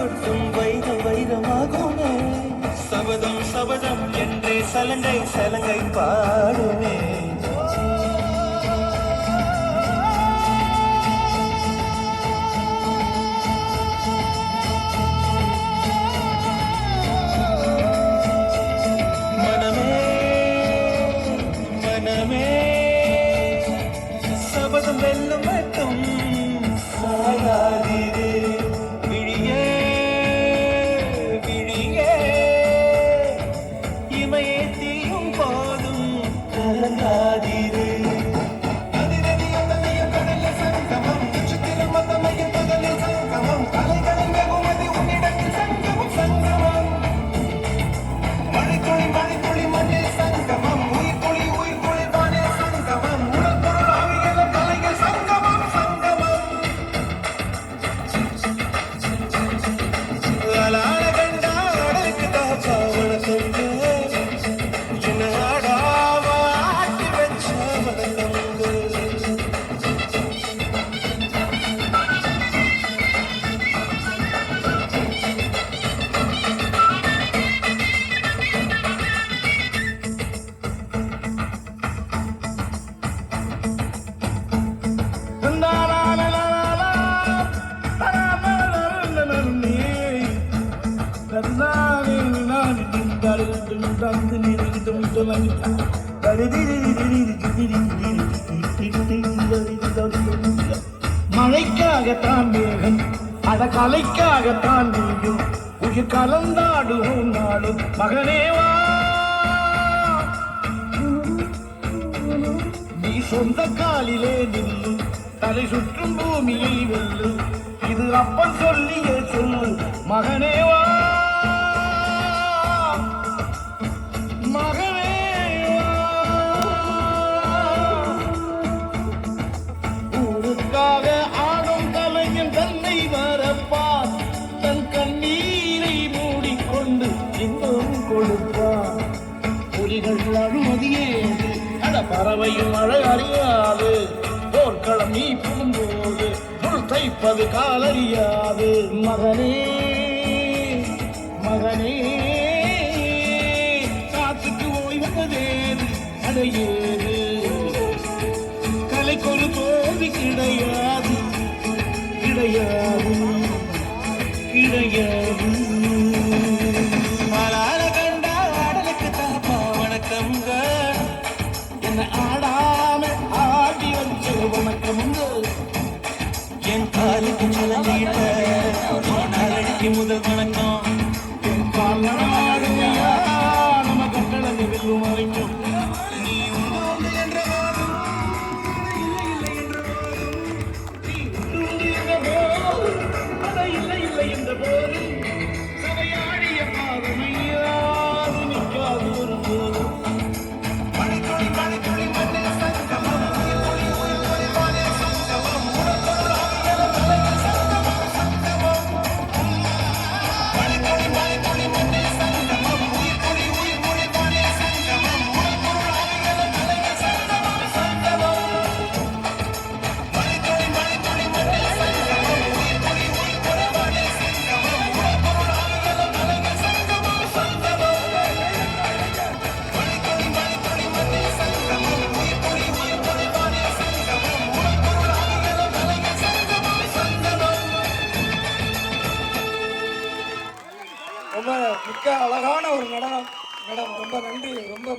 கொட்டும் வைரம் வைரமாகுமே. சபதம் சபதம் என்றே சலங்கை சலங்கை பாடுமே. சபதம் வெல்லும் மட்டும் சாயாதீரே. விழியே விழியே இமையே தீயும் போதும் கலங்காதீரே. மழைக்காகத்தான் மேகம், அட கலைக்காகத்தான் நீயும் உயிர் கலந்தாடுவோம் நாளும். மகனேவா நீ சொந்த காலிலே நில்லு, தலை சுற்றும் பூமியை வெல்லு. இது அப்பன் சொல்லிய சொல்லு. மகனேவா புலிகள் அழுமதியேது, அட பறவையும் அழ அறியாது. போர்க்களம் நீ புகும்போது புல் தைப்பது காலறியாது. மகனே மகனே காத்துக்கு ஓய்வதேது அடையேது. கலைக்கொரு தோல்வி கிடையாது கிடையாது கிடையாது. ஆடாம ஆடி வச்சு வணக்கம். என் காலுக்கு சலங்கிட்ட நாளடிக்கு முதல் வணக்கம். என் கால் நாடுமையா நம்ம கட்டளை வெல்லும் வரைக்கும். நீ உண்டு என்ற போதும் இல்லை இல்லை என்ற போதும், நீ உண்டு என்ற போதும் அத இல்லை இல்லை என்ற போதும் சதையாடிய பாதமையாது நிற்காது ஒரு போதும். ரொம்ப மிக்க அழகான ஒரு நடனம் மேடம். ரொம்ப நன்றி. ரொம்ப